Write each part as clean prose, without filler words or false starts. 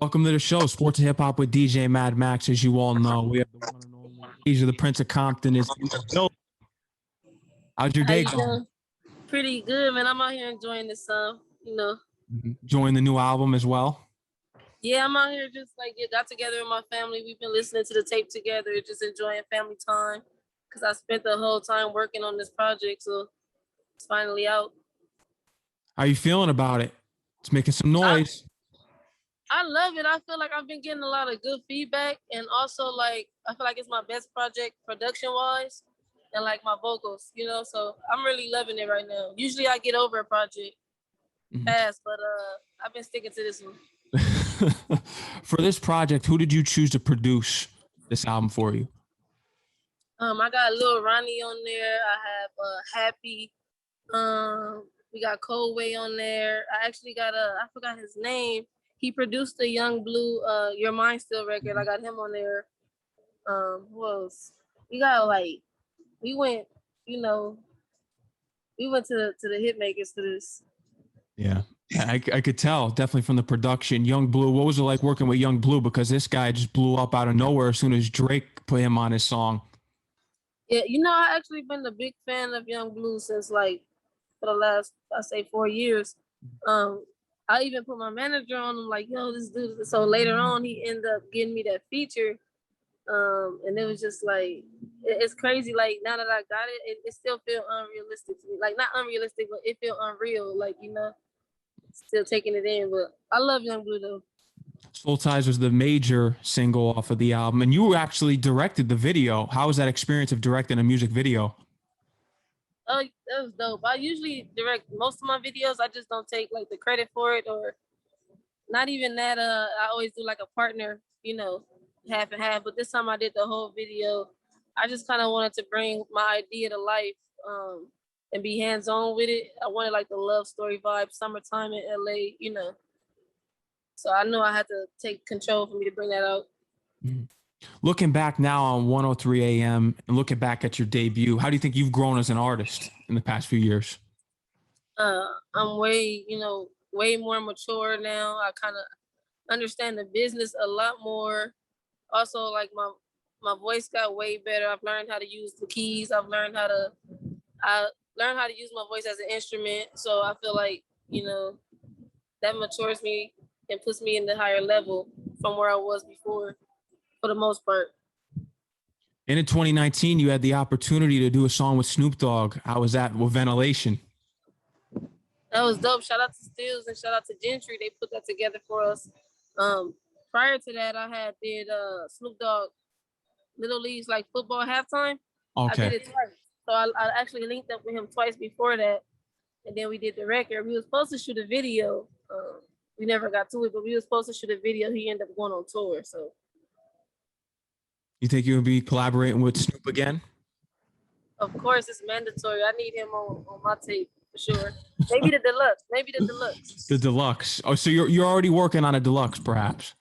Welcome to the show, Sports and Hip Hop with DJ Mad Max. As you all know, we have the one and only Azjah, the Prince of Compton, is in the building. How's your day going? Pretty good, man. I'm out here enjoying this Enjoying the new album as well? Yeah, I'm out here just got together with my family. We've been listening to the tape together, just enjoying family time. Because I spent the whole time working on this project, so it's finally out. How you feeling about it? It's making some noise. I love it. I feel like I've been getting a lot of good feedback, and also I feel like it's my best project production wise, and my vocals, So I'm really loving it right now. Usually I get over a project fast, but I've been sticking to this one. For this project, who did you choose to produce this album for you? I got Lil Ronnie on there. I have Happy. We got Coldway on there. I actually got I forgot his name. He produced the Young Blue Your Mind Still record. I got him on there. Who else? We got we went to the hit makers for this. Yeah. I could tell definitely from the production. Young Blue, what was it like working with Young Blue? Because this guy just blew up out of nowhere as soon as Drake put him on his song. Yeah, I actually been a big fan of Young Blue since for the last, I say 4 years. I even put my manager on him yo, this dude. So later on, he ended up getting me that feature. And it was just it's crazy. Now that I got it, it still feel unrealistic to me. Not unrealistic, but it feel unreal. Still taking it in. But I love Young Blue though. Soul Ties was the major single off of the album, and you actually directed the video. How was that experience of directing a music video? Oh, that was dope. I usually direct most of my videos. I just don't take the credit for it, or not even that. I always do a partner, half and half. But this time I did the whole video. I just kind of wanted to bring my idea to life, and be hands-on with it. I wanted the love story vibe, summertime in LA, So I know I had to take control for me to bring that out. Looking back now on 103 AM and looking back at your debut, how do you think you've grown as an artist in the past few years? I'm way more mature now. I kind of understand the business a lot more. Also, my voice got way better. I've learned how to use the keys. I learned how to use my voice as an instrument. So I feel that matures me and puts me in the higher level from where I was before, for the most part. And in 2019, you had the opportunity to do a song with Snoop Dogg. How was that with Ventilation? That was dope. Shout out to Stills and shout out to Gentry. They put that together for us. Prior to that, I did Snoop Dogg Little League's football halftime. Okay. I did it twice. So I actually linked up with him twice before that. And then we did the record. We were supposed to shoot a video. We never got to it, but we were supposed to shoot a video. He ended up going on tour. So you think you would be collaborating with Snoop again? Of course, it's mandatory. I need him on my tape for sure. Maybe the deluxe. The deluxe. Oh, so you're already working on a deluxe, perhaps?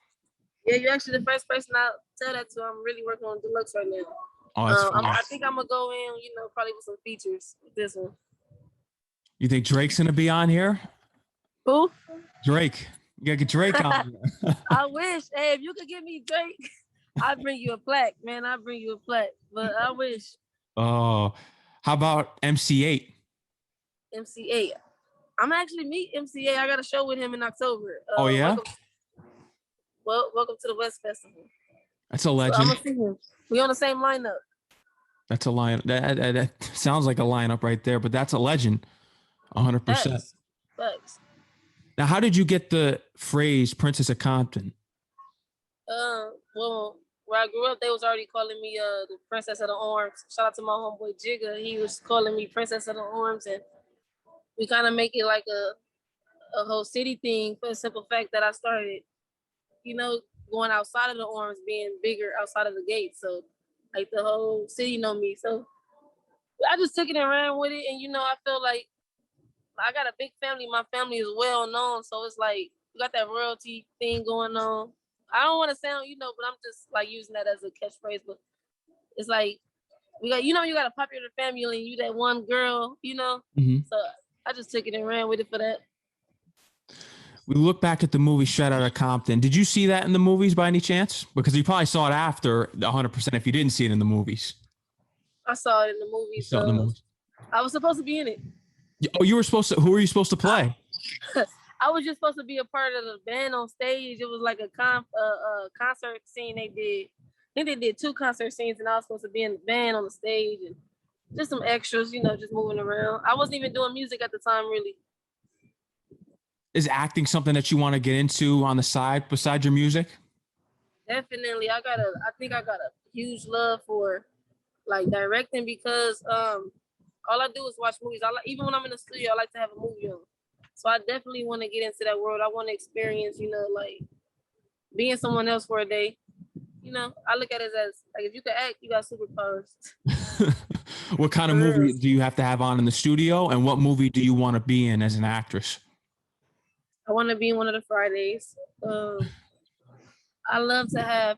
Yeah, you're actually the first person I'll tell that to. I'm really working on deluxe right now. Oh, that's fun. I think I'm gonna go in, probably with some features with this one. You think Drake's gonna be on here? Who? Drake. You gotta get Drake on. I wish. Hey, if you could give me Drake, I'd bring you a plaque, man. I'd bring you a plaque. But I wish. Oh, how about MC Eiht? MC Eiht. I'm actually meet MC Eiht. I got a show with him in October. Oh yeah. Welcome to the West Festival. That's a legend. So I'm gonna see him. We on the same lineup. That's a line. That sounds like a lineup right there, but that's a legend. 100%. Thanks. Now, how did you get the phrase Princess of Compton? Well, where I grew up, they was already calling me the Princess of the Arms. Shout out to my homeboy Jigga. He was calling me Princess of the Arms, and we kind of make it like a whole city thing for the simple fact that I started, going outside of the arms, being bigger outside of the gate. So, the whole city know me. So, I just took it and ran with it, and I feel like I got a big family. My family is well known, so it's we got that royalty thing going on. I don't want to sound, but I'm just using that as a catchphrase. But it's we got, you got a popular family and you that one girl, Mm-hmm. So I just took it and ran with it for that. We look back at the movie Straight Outta Compton. Did you see that in the movies by any chance? Because you probably saw it after 100% if you didn't see it in the movies. I saw it in the You movies. saw it in the movies. I was supposed to be in it. Oh, you were supposed to. Who were you supposed to play? I was just supposed to be a part of the band on stage. It was like a concert scene they did. I think they did 2 concert scenes, and I was supposed to be in the band on the stage and just some extras, you know, just moving around. I wasn't even doing music at the time, really. Is acting something that you want to get into on the side besides your music? Definitely. I think I got a huge love for like directing because all I do is watch movies. Even when I'm in the studio, I like to have a movie on. So I definitely want to get into that world. I want to experience, you know, like being someone else for a day. You know, I look at it as like if you can act, you got superpowers. What kind of movie do you have to have on in the studio, and what movie do you want to be in as an actress? I want to be in one of the Fridays. I love to have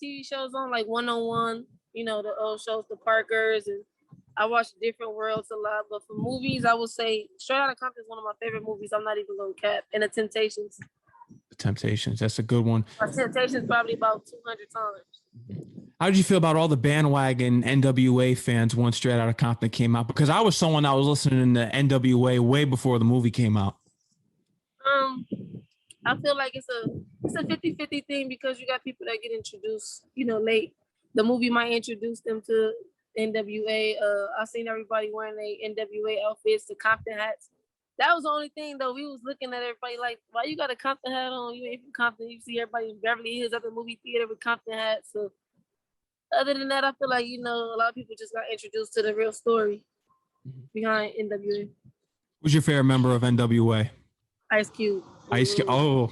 TV shows on, like One-on-One, you know, the old shows, the Parkers, and I watch Different Worlds a lot. But for movies, I would say Straight Outta Compton is one of my favorite movies. I'm not even gonna cap. And The Temptations. The Temptations, that's a good one. My Temptations probably about 200 times. How did you feel about all the bandwagon NWA fans once Straight Outta Compton came out? Because I was someone that was listening to NWA way before the movie came out. I feel like it's a 50-50 thing because you got people that get introduced, you know, late. The movie might introduce them to NWA. I seen everybody wearing their NWA outfits, the Compton hats. That was the only thing though. We was looking at everybody like, why you got a Compton hat on? You ain't from Compton. You see everybody in Beverly Hills at the movie theater with Compton hats. So other than that, I feel like, you know, a lot of people just got introduced to the real story behind NWA. Who's your favorite member of NWA? Ice Cube. Ice Cube. Oh,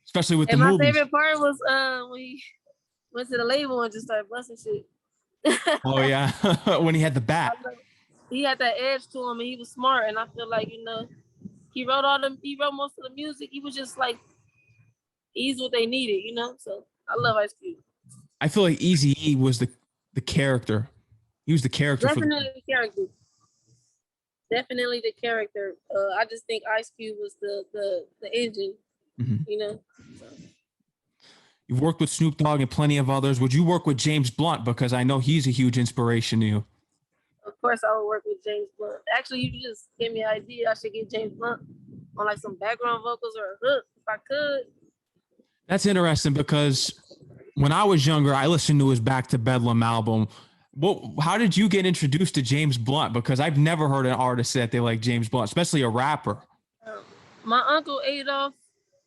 especially with and the my movies. favorite part was when he went to the label and just started busting shit. Oh yeah, when he had the bat. He had that edge to him, and he was smart. And I feel like, you know, he wrote most of the music. He was just like, he's what they needed, you know. So I love Ice Cube. I feel like Eazy-E was the character. He was the character. Definitely the character. Definitely the character. I just think Ice Cube was the engine, you know. So. You've worked with Snoop Dogg and plenty of others. Would you work with James Blunt? Because I know he's a huge inspiration to you. Of course, I would work with James Blunt. Actually, you just gave me an idea. I should get James Blunt on like some background vocals or a hook if I could. That's interesting because when I was younger, I listened to his Back to Bedlam album. How did you get introduced to James Blunt? Because I've never heard an artist say that they like James Blunt, especially a rapper. My uncle Adolf,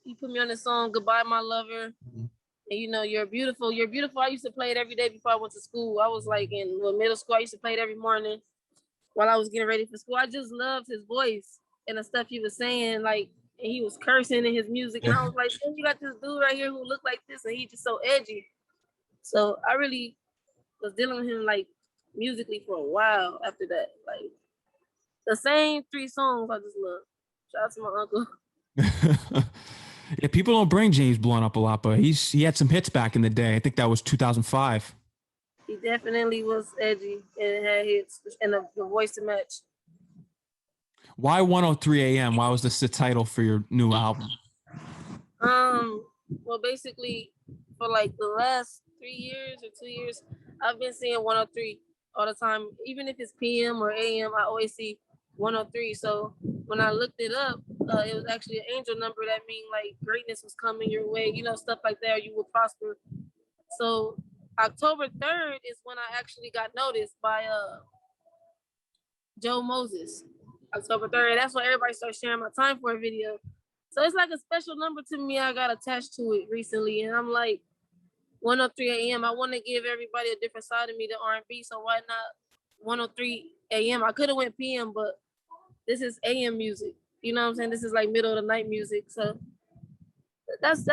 he put me on the song "Goodbye, My Lover." And you know, you're beautiful. You're beautiful. I used to play it every day before I went to school. I was like in middle school. I used to play it every morning while I was getting ready for school. I just loved his voice and the stuff he was saying. Like, and he was cursing in his music. And I was like, you got this dude right here who looked like this, and he just so edgy. So I really was dealing with him like musically for a while after that. Like the same 3 songs I just love. Shout out to my uncle. Yeah, people don't bring James Blunt up a lot, but he had some hits back in the day. I think that was 2005. He definitely was edgy and had hits and the voice to match. Why 103 AM? Why was this the title for your new album? Well, basically for like the last 3 years or 2 years, I've been seeing 103 all the time. Even if it's PM or AM, I always see 103. So when I looked it up, it was actually an angel number that mean like greatness was coming your way, you know, stuff like that, or you will prosper. So October 3rd is when I actually got noticed by Joe Moses. October 3rd. That's why everybody started sharing my Time for a video. So it's like a special number to me. I got attached to it recently, and I'm like, 103 AM. I want to give everybody a different side of me to R&B. So why not 103 AM? I could have went PM, but this is AM music. You know what I'm saying? This is like middle of the night music. So that's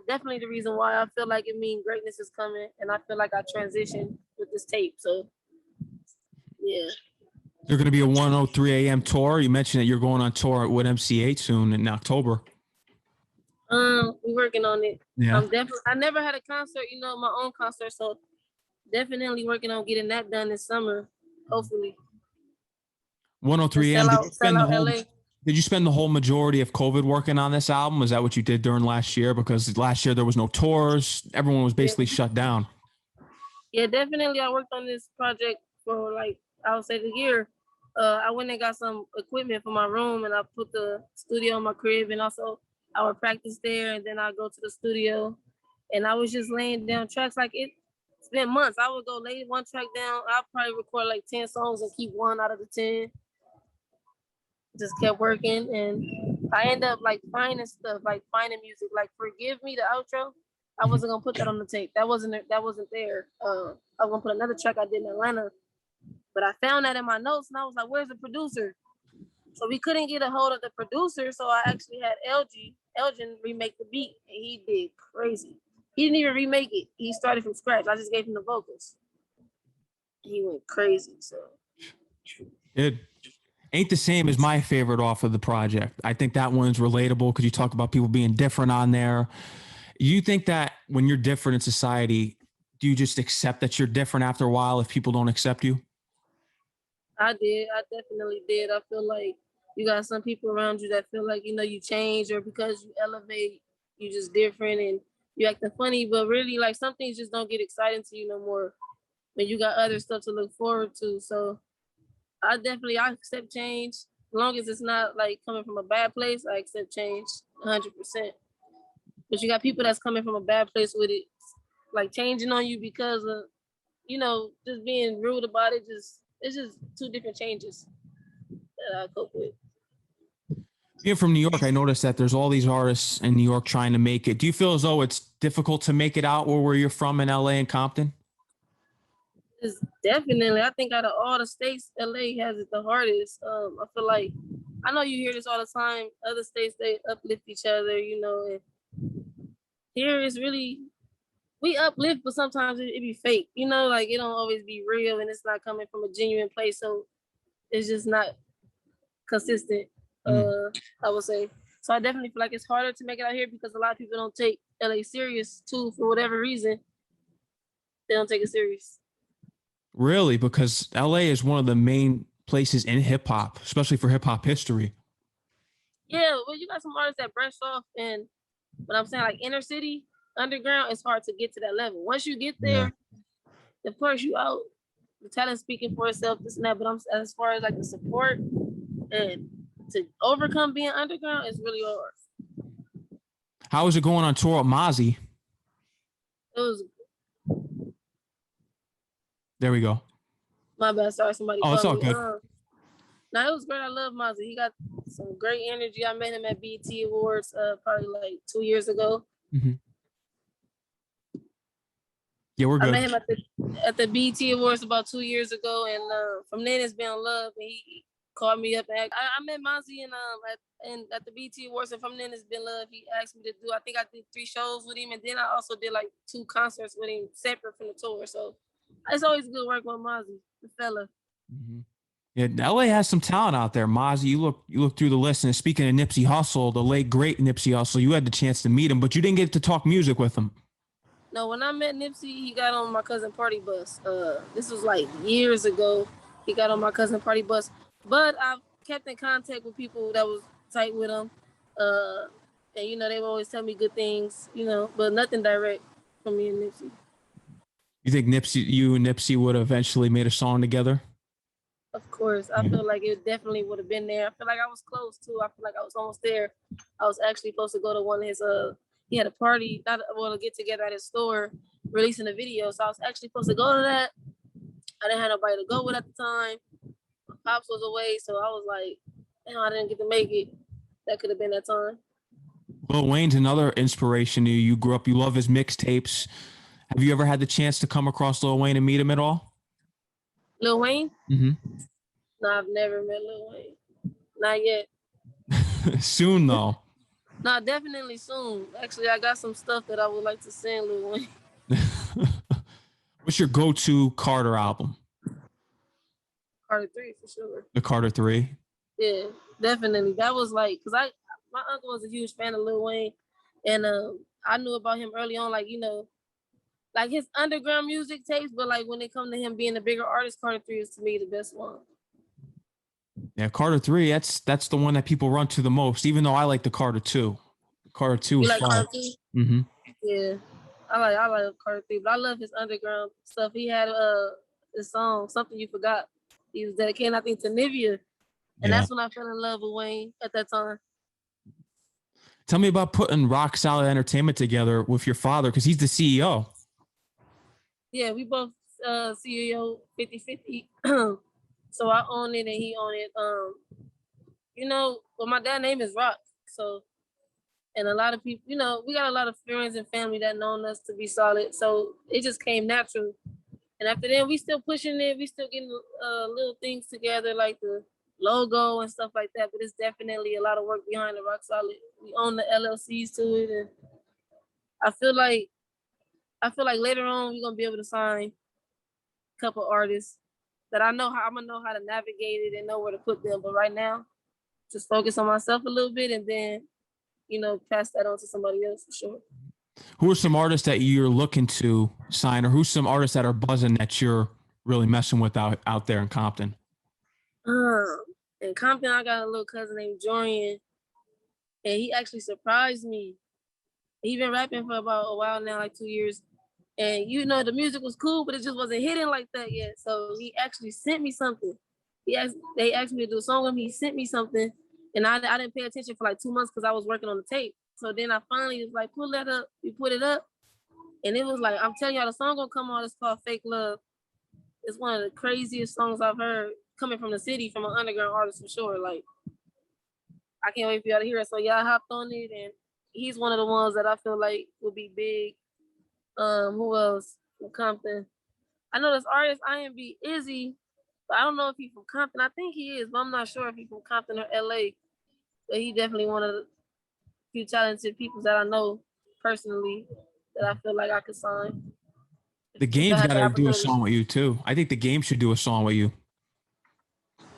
definitely the reason why I feel like it means greatness is coming, and I feel like I transitioned with this tape. So yeah. You're going to be a 103 AM tour. You mentioned that you're going on tour with MC Eiht soon in October. We're working on it. Yeah. I never had a concert, you know, my own concert. So definitely working on getting that done this summer, hopefully. 103 AM. Sell out LA. Did you spend the whole majority of COVID working on this album? Is that what you did during last year? Because last year there was no tours. Everyone was Yeah, basically shut down. yeah, definitely. I worked on this project for like I would say the year. I went and got some equipment for my room, and I put the studio in my crib, and also I would practice there, and then I go to the studio, and I was just laying down tracks. Like it's been months. I would go lay one track down. I'll probably record like 10 songs and keep one out of the 10. Just kept working, and I end up like finding stuff, like finding music. Like "Forgive Me," the outro. I Mhm. wasn't gonna put that on the tape. That wasn't there. I was gonna put another track I did in Atlanta, but I found that in my notes, and I was like, "Where's the producer?" So we couldn't get a hold of the producer. So I actually had Elgin remake the beat, and he did crazy. He didn't even remake it. He started from scratch. I just gave him the vocals. He went crazy. So It ain't the same as my favorite off of the project. I think that one's relatable because you talk about people being different on there. You think that when you're different in society, do you just accept that you're different after a while if people don't accept you? I did. I definitely did. I feel like you got some people around you that feel like, you change, or because you elevate, you just different and you acting funny. But really, like, some things just don't get exciting to you no more when you got other stuff to look forward to. So I accept change. As long as it's not like coming from a bad place, I accept change 100%. But you got people that's coming from a bad place with it, like changing on you because of, just being rude about it. It's just two different changes that I cope with. Being from New York, I noticed that there's all these artists in New York trying to make it. Do you feel as though it's difficult to make it out where you're from in LA and Compton? It's definitely, I think out of all the states, LA has it the hardest. I feel like, I know you hear this all the time. Other states, they uplift each other, and here it's really, we uplift, but sometimes it be fake, like it don't always be real, and it's not coming from a genuine place. So it's just not consistent, Mm. I would say. So I definitely feel like it's harder to make it out here because a lot of people don't take LA serious too, for whatever reason. They don't take it serious. Really? Because LA is one of the main places in hip hop, especially for hip hop history. Yeah, well, you got some artists that branch off, and but I'm saying like inner city, underground, it's hard to get to that level. Once you get Yeah. there, of course you out. The talent speaking for itself, this and that. But I'm as far as like the support and to overcome being underground, it's really hard. How is it going on tour with Mozzy? It was There we go. my bad. Sorry, somebody Oh, it's called all me. good. No, it was great. I love Mozzy. He got some great energy. I met him at BET Awards probably like 2 years ago. Mm-hmm. Yeah, we're I met good. him at the BET Awards about 2 years ago, and from then it's been love. And he called me up, and I met Mozzy at the BET Awards, and from then it's been love. He asked me to do. I think I did 3 shows with him, and then I also did like 2 concerts with him separate from the tour. So it's always good work with Mozzy, the fella. Mm-hmm. Yeah, LA has some talent out there. Mozzy, you look through the list, and speaking of Nipsey Hussle, the late great Nipsey Hussle, you had the chance to meet him, but you didn't get to talk music with him. No, when I met Nipsey, he got on my cousin party bus. This was like years ago. He got on my cousin party bus, but I've kept in contact with people that was tight with him. And they would always tell me good things, but nothing direct from me and Nipsey. You think you and Nipsey would have eventually made a song together? Of course, I feel like it definitely would have been there. I feel like I was close too. I feel like I was almost there. I was actually supposed to go to one of his he had a party, not well, a get together at his store, releasing a video. So I was actually supposed to go to that. I didn't have nobody to go with at the time. My pops was away, so I was like, damn, I didn't get to make it. That could have been that time. Lil Wayne's another inspiration to you. You grew up, you love his mixtapes. Have you ever had the chance to come across Lil Wayne and meet him at all? Lil Wayne? Mm-hmm. No, I've never met Lil Wayne. Not yet. Soon though. No, definitely soon. Actually, I got some stuff that I would like to send Lil Wayne. What's your go-to Carter album? Carter 3 for sure. The Carter 3? Yeah, definitely. That was like, cause my uncle was a huge fan of Lil Wayne, and I knew about him early on, like like his underground music tapes. But like when it come to him being a bigger artist, Carter 3 is to me the best one. Yeah, Carter 3, that's the one that people run to the most, even though I like the Carter 2. Carter 2 You is like fire. Carter 2? Mm-hmm. Yeah. I like Carter 3, but I love his underground stuff. He had this song, Something You Forgot. He was dedicated, I think, to Nivea. And Yeah. that's when I fell in love with Wayne at that time. Tell me about putting Rock Solid Entertainment together with your father, because he's the CEO. Yeah, we both CEO 50-50. So I own it and he own it. Well, my dad's name is Rock. So, and a lot of people, we got a lot of friends and family that known us to be solid. So it just came natural. And after that, we still pushing it. We still getting little things together like the logo and stuff like that. But it's definitely a lot of work behind the Rock Solid. We own the LLCs to it, and I feel like later on we're gonna be able to sign a couple artists that I'm gonna know how to navigate it and know where to put them. But right now, just focus on myself a little bit, and then pass that on to somebody else for sure. Who are some artists that you're looking to sign, or who's some artists that are buzzing that you're really messing with out there in Compton? In Compton, I got a little cousin named Jorian, and he actually surprised me. He been rapping for about a while now, like 2 years. And the music was cool, but it just wasn't hitting like that yet. So he actually sent me something. They asked me to do a song with him. He sent me something, and I didn't pay attention for like 2 months because I was working on the tape. So then I finally was like, pull that up. We put it up, and it was like, I'm telling y'all, the song gonna come on. It's called Fake Love. It's one of the craziest songs I've heard coming from the city, from an underground artist for sure. Like, I can't wait for y'all to hear it. So y'all hopped on it, and he's one of the ones that I feel like would be big. Who else from Compton? I know this artist IMB Izzy, but I don't know if he's from Compton. I think he is, but I'm not sure if he's from Compton or LA. But he definitely one of the few talented people that I know personally that I feel like I could sign. The Game's got to do a song with you too. I think The Game should do a song with you.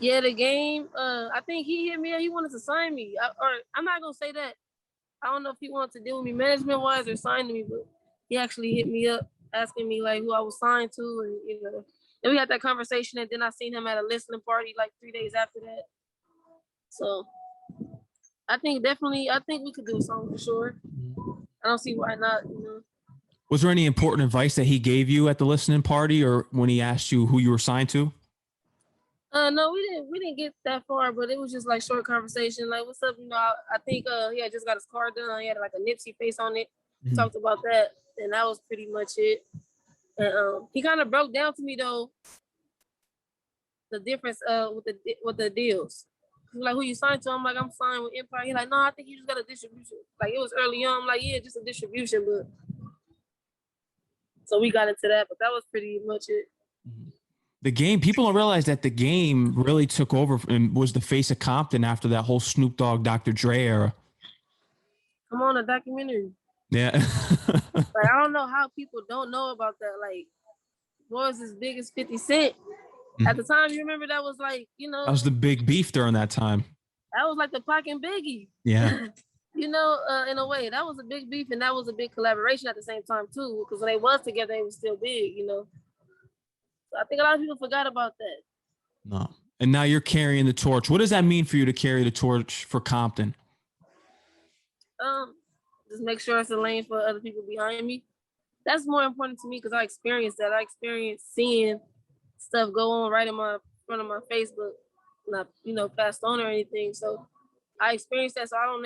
Yeah, The Game. I think he hit me up. He wanted to sign me, or I'm not gonna say that. I don't know if he wanted to deal with me management wise or sign me, but he actually hit me up asking me like who I was signed to, and and we had that conversation, and then I seen him at a listening party like 3 days after that. So I think we could do a song for sure. I don't see why not. Was there any important advice that he gave you at the listening party, or when he asked you who you were signed to? No, we didn't get that far, but it was just like short conversation. Like, what's up? I think he had just got his car done. He had like a Nipsey face on it. Mm-hmm. Talked about that, and that was pretty much it. And he kind of broke down to me though the difference with the deals. Like, who you signed to? I'm like, I'm signed with Empire. He's like, no, I think you just got a distribution. Like, it was early on. I'm like, yeah, just a distribution, but so we got into that, but that was pretty much it. The Game, people don't realize that The Game really took over and was the face of Compton after that whole Snoop Dogg, Dr. Dre era. Come on, a documentary. Yeah. Like, I don't know how people don't know about that. Like, what was as big as 50 Cent? At the time, you remember that was like, that was the big beef during that time. That was like the Pac and Biggie. Yeah. In a way, that was a big beef, and that was a big collaboration at the same time too. Because when they was together, they was still big. So I think a lot of people forgot about that. No. And now you're carrying the torch. What does that mean for you to carry the torch for Compton? Just make sure it's a lane for other people behind me. That's more important to me because I experienced that. I experienced seeing stuff go on right in front of my Facebook, not passed on or anything. So I experienced that. So I don't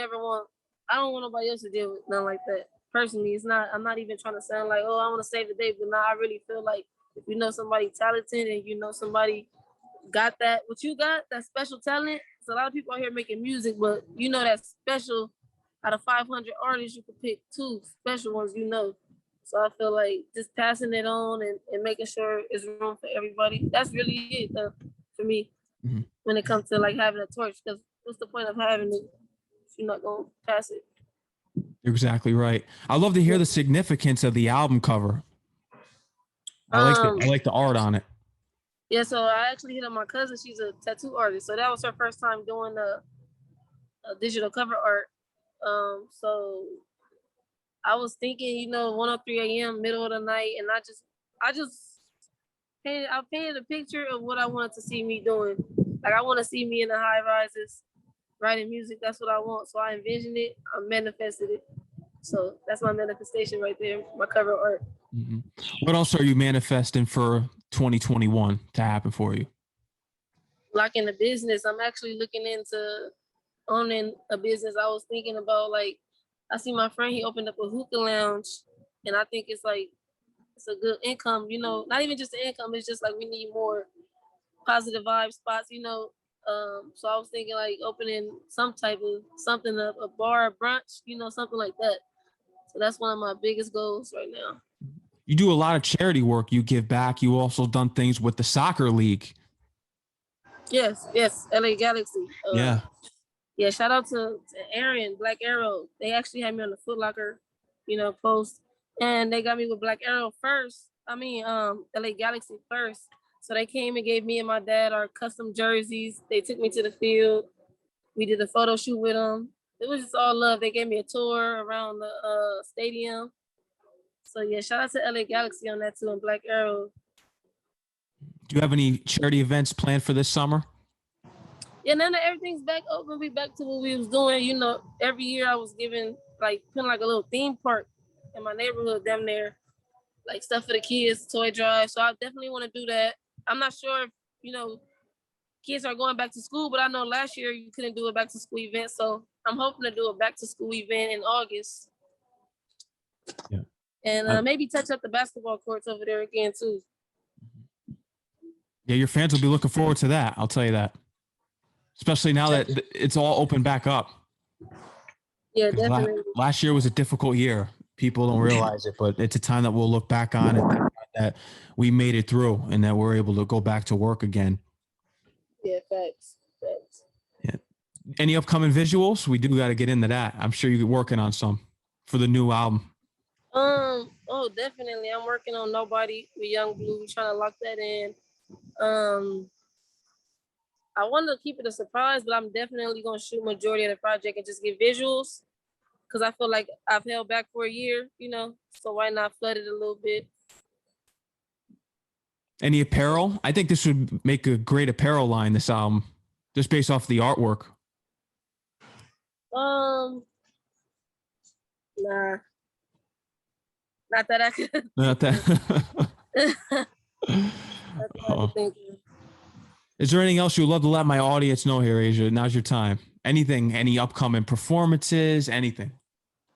want nobody else to deal with nothing like that. Personally, I'm not even trying to sound like, oh, I want to save the day, but now I really feel like if you know somebody talented and somebody got that, what you got, that special talent. So a lot of people out here making music, but that special, out of 500 artists, you could pick 2 special ones, So I feel like just passing it on and making sure it's room for everybody. That's really it for me when it comes to like having a torch. Because what's the point of having it if you're not going to pass it? You're exactly right. I love to hear the significance of the album cover. I like the art on it. Yeah, so I actually hit up my cousin. She's a tattoo artist. So that was her first time doing a digital cover art. So I was thinking, 1:03 a.m., middle of the night, and I just painted a picture of what I wanted to see me doing. Like I want to see me in the high rises writing music. That's what I want. So I envisioned it. I manifested it. So that's my manifestation right there. My cover art. Mm-hmm. What else are you manifesting for 2021 to happen for you? Like in the business, I'm actually looking into owning a business. I was thinking about like, I see my friend, he opened up a hookah lounge, and I think it's like, it's a good income, you know, not even just the income, it's just like we need more positive vibe spots, you know. So I was thinking like opening some type of something up, a bar, a brunch, you know, something like that. So that's one of my biggest goals right now. You do a lot of charity work. You give back. You also done things with the soccer league. Yes, LA Galaxy. Yeah. Yeah, shout out to Aaron, Black Arrow. They actually had me on the Foot Locker, you know, post, and they got me with Black Arrow first. LA Galaxy first. So they came and gave me and my dad our custom jerseys. They took me to the field. We did a photo shoot with them. It was just all love. They gave me a tour around the stadium. So yeah, shout out to LA Galaxy on that too, and Black Arrow. Do you have any charity events planned for this summer? Yeah, now that everything's back open, we back to what we was doing. You know, every year I was giving like putting like a little theme park in my neighborhood, damn near, like stuff for the kids, toy drive. So I definitely want to do that. I'm not sure if, you know, kids are going back to school, but I know last year you couldn't do a back to school event. So I'm hoping to do a back to school event in August. Yeah. And maybe touch up the basketball courts over there again too. Yeah, your fans will be looking forward to that. I'll tell you that. Especially now that it's all open back up. Yeah, definitely. Last year was a difficult year. People don't realize it, but it's a time that we'll look back on and that we made it through and that we're able to go back to work again. Yeah, facts. Yeah. Any upcoming visuals? We do got to get into that. I'm sure you're working on some for the new album. Oh, definitely. I'm working on Nobody with Young Blue, trying to lock that in. I want to keep it a surprise, but I'm definitely going to shoot majority of the project and just give visuals because I feel like I've held back for a year, you know, so why not flood it a little bit? Any apparel? I think this would make a great apparel line, this album, just based off the artwork. Nah. Not that I could. Not that. Is there anything else you'd love to let my audience know here, Azjah? Now's your time. Anything, any upcoming performances, anything?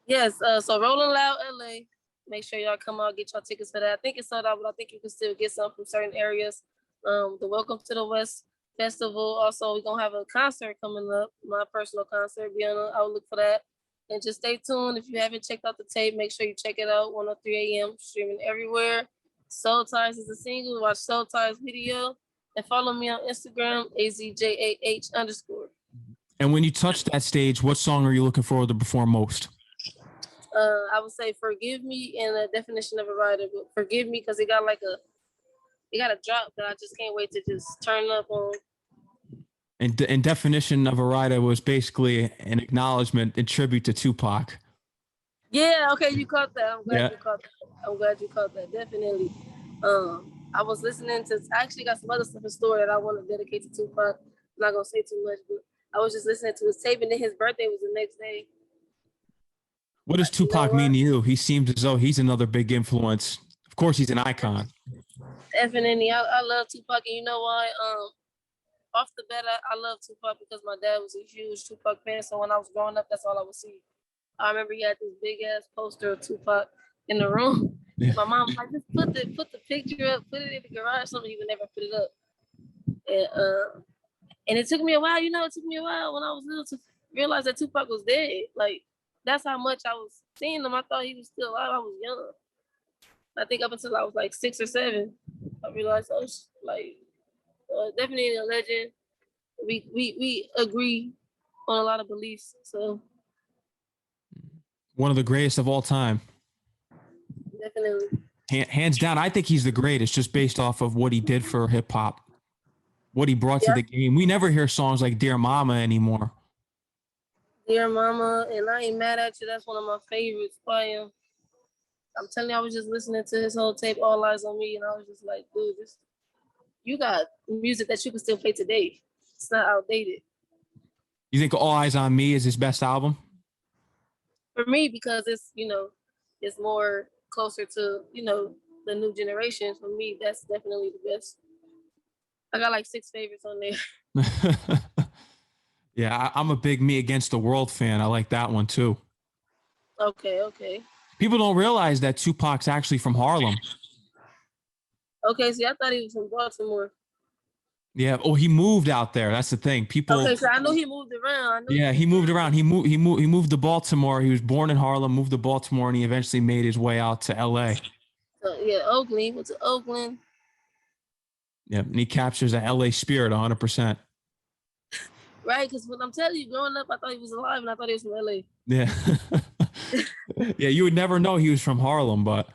Yes, so Rolling Loud LA. Make sure y'all come out, get y'all tickets for that. I think it's sold out, but I think you can still get some from certain areas. The Welcome to the West Festival. Also, we're gonna have a concert coming up, my personal concert. I'll look for that. And just stay tuned. If you haven't checked out the tape, make sure you check it out. 103 AM, streaming everywhere. Soul Ties is a single. Watch Soul Ties video. And follow me on Instagram, AZJAH_. And when you touch that stage, what song are you looking forward to perform most? I would say Forgive Me and a Definition of a Rider. But Forgive Me because it got a drop that I just can't wait to just turn up on. And Definition of a Rider was basically an acknowledgement and tribute to Tupac. Yeah, okay, you caught that. I'm glad you caught that. Definitely. I was listening to, I actually got some other stuff in store that I want to dedicate to Tupac. I'm not gonna say too much, but I was just listening to his tape, and then his birthday was the next day. What does Tupac mean to you? He seems as though he's another big influence. Of course, he's an icon. Definitely, I love Tupac, and you know why? Off the bat, I love Tupac because my dad was a huge Tupac fan. So when I was growing up, that's all I would see. I remember he had this big ass poster of Tupac in the room. Yeah. My mom was like, just put the picture up, put it in the garage. Something he would never put it up. And it took me a while. You know, it took me a while when I was little to realize that Tupac was dead. Like that's how much I was seeing him. I thought he was still alive. I was young. I think up until I was like 6 or 7, I realized I was like definitely a legend. We agree on a lot of beliefs. So one of the greatest of all time. Definitely. Hands down, I think he's the greatest just based off of what he did for hip hop, what he brought to the game. We never hear songs like Dear Mama anymore. Dear Mama, and I Ain't Mad at You, that's one of my favorites by him. I'm telling you, I was just listening to his whole tape, All Eyes on Me, and I was just like, dude, you got music that you can still play today. It's not outdated. You think All Eyes on Me is his best album? For me, because it's, it's more closer to, the new generation. For me, that's definitely the best. I got like 6 favorites on there. Yeah, I'm a big Me Against the World fan. I like that one too. Okay. People don't realize that Tupac's actually from Harlem. Okay, see, I thought he was from Baltimore. Yeah. Oh, he moved out there. That's the thing. People. Okay, so I know he moved around. Yeah, he moved around. He moved to Baltimore. He was born in Harlem, moved to Baltimore, and he eventually made his way out to LA. So, yeah, Oakland. He went to Oakland. Yeah, and he captures the LA spirit 100%. Right, because when I'm telling you, growing up, I thought he was alive, and I thought he was from LA. Yeah. Yeah, you would never know he was from Harlem, but.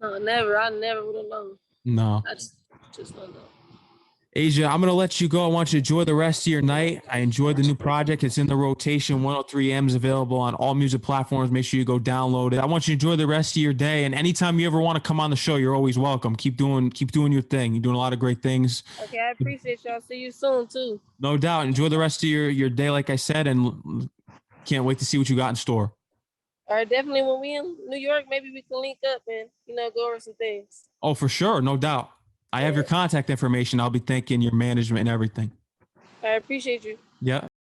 No, never. I never would have known. No. I just don't know. Azjah, I'm going to let you go. I want you to enjoy the rest of your night. I enjoyed the new project. It's in the rotation. 103M is available on all music platforms. Make sure you go download it. I want you to enjoy the rest of your day. And anytime you ever want to come on the show, you're always welcome. Keep doing your thing. You're doing a lot of great things. Okay, I appreciate y'all. See you soon, too. No doubt. Enjoy the rest of your day, like I said, and can't wait to see what you got in store. All right, definitely. When we in New York, maybe we can link up and, go over some things. Oh, for sure. No doubt. I have your contact information. I'll be thanking your management and everything. I appreciate you. Yeah.